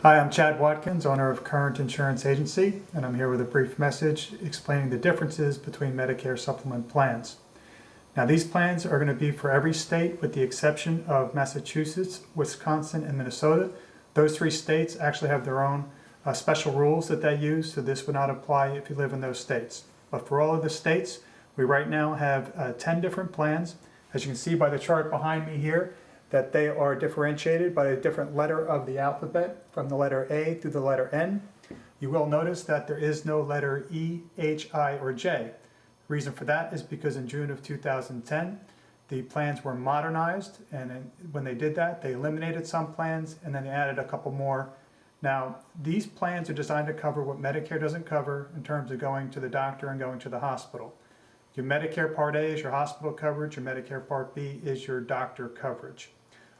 Hi, I'm Chad Watkins, owner of Current Insurance Agency, and I'm here with a brief message explaining the differences between Medicare supplement plans. Now, these plans are going to be for every state with the exception of Massachusetts, Wisconsin, and Minnesota. Those three states actually have their own special rules that they use, so this would not apply if you live in those states. But for all of the states, we right now have 10 different plans. As you can see by the chart behind me here, that they are differentiated by a different letter of the alphabet from the letter A through the letter N. You will notice that there is no letter E, H, I, or J. The reason for that is because in June of 2010, the plans were modernized, and when they did that, they eliminated some plans and then they added a couple more. Now, these plans are designed to cover what Medicare doesn't cover in terms of going to the doctor and going to the hospital. Your Medicare Part A is your hospital coverage, your Medicare Part B is your doctor coverage.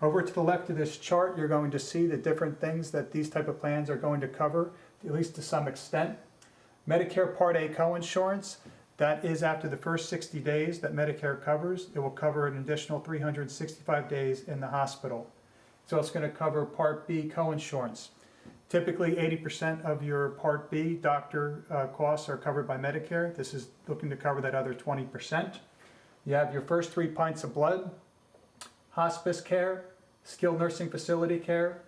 Over to the left of this chart, you're going to see the different things that these type of plans are going to cover, at least to some extent. Medicare Part A coinsurance, that is after the first 60 days that Medicare covers. It will cover an additional 365 days in the hospital. It's also going to cover Part B coinsurance. Typically 80% of your Part B doctor costs are covered by Medicare. This is looking to cover that other 20%. You have your first 3 pints of blood, hospice care, skilled nursing facility care,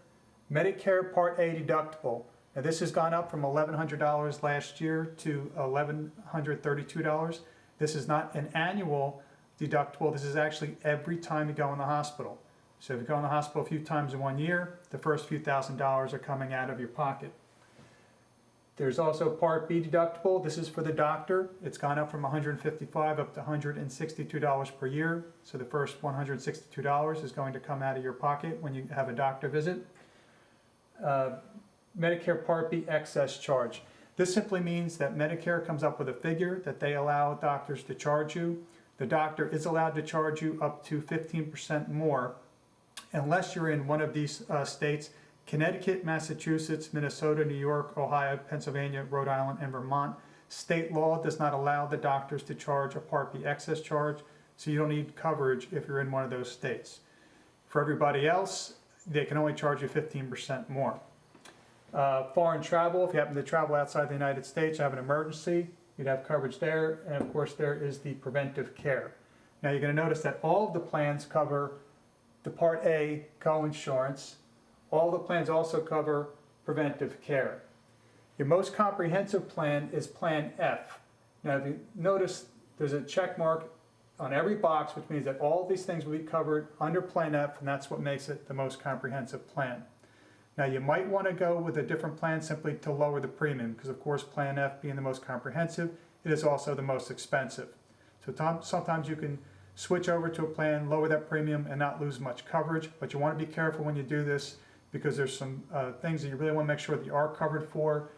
Medicare Part A deductible. Now this has gone up from $1,100 last year to $1,132. This is not an annual deductible. This is actually every time you go in the hospital. So if you go in the hospital a few times in 1 year, the first few $1,000s are coming out of your pocket. There's also Part B deductible. This is for the doctor. It's gone up from $155 up to $162 per year. So the first $162 is going to come out of your pocket when you have a doctor visit. Medicare Part B excess charge. This simply means that Medicare comes up with a figure that they allow doctors to charge you. The doctor is allowed to charge you up to 15% more unless you're in one of these states: Connecticut, Massachusetts, Minnesota, New York, Ohio, Pennsylvania, Rhode Island, and Vermont. State law does not allow the doctors to charge a Part B excess charge, so you don't need coverage if you're in one of those states. For everybody else, they can only charge you 15% more. Foreign travel, if you happen to travel outside the United States, you have an emergency, you'd have coverage there, and of course there is the preventive care. Now you're going to notice that all of the plans cover the Part A coinsurance. All the plans also cover preventive care. Your most comprehensive plan is Plan F. Now, if you notice, there's a check mark on every box, which means that all these things will be covered under Plan F, and that's what makes it the most comprehensive plan. Now, you might want to go with a different plan simply to lower the premium, because of course Plan F being the most comprehensive, it is also the most expensive. So sometimes you can switch over to a plan, lower that premium, and not lose much coverage, but you want to be careful when you do this, because there's some things that you really want to make sure that you are covered for,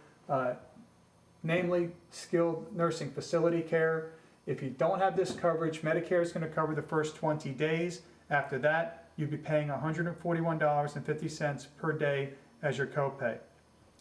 namely skilled nursing facility care. If you don't have this coverage, Medicare is going to cover the first 20 days. After that, you'd be paying $141.50 per day as your copay.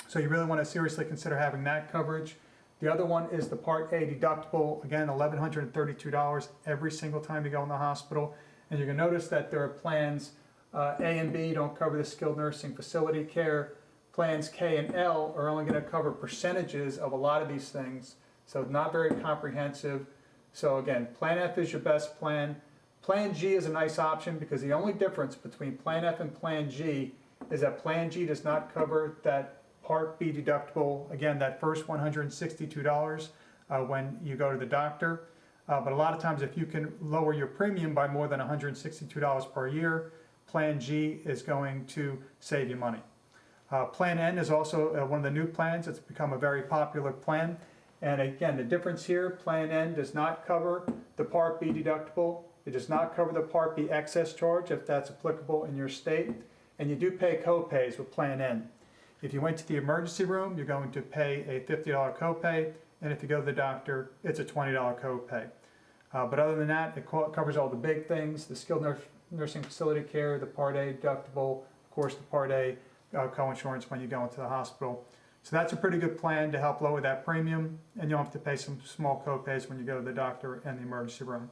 So you really want to seriously consider having that coverage. The other one is the Part A deductible. Again, $1,132 every single time you go in the hospital. And you're going to notice that there are plans A and B don't cover the skilled nursing facility care. Plans K and L are only going to cover percentages of a lot of these things, so not very comprehensive. So again, Plan F is your best plan. Plan G is a nice option because the only difference between Plan F and Plan G is that Plan G does not cover that Part B deductible, again, that first $162 when you go to the doctor. But a lot of times if you can lower your premium by more than $162 per year, Plan G is going to save you money. Plan N is also one of the new plans. It's become a very popular plan. And again, the difference here, Plan N does not cover the Part B deductible. It does not cover the Part B excess charge if that's applicable in your state. And you do pay co-pays with Plan N. If you went to the emergency room, you're going to pay a $50 copay. And if you go to the doctor, it's a $20 copay. But other than that, it covers all the big things: the skilled nursing facility care, the Part A deductible, of course the Part A coinsurance when you go into the hospital. So that's a pretty good plan to help lower that premium, and you don't have to pay some small copays when you go to the doctor and the emergency room.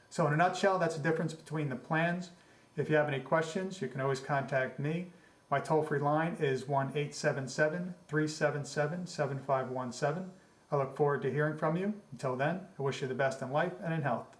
So in a nutshell, that's the difference between the plans. If you have any questions, you can always contact me. My toll-free line is 1-877-377-7517. I look forward to hearing from you. Until then, I wish you the best in life and in health.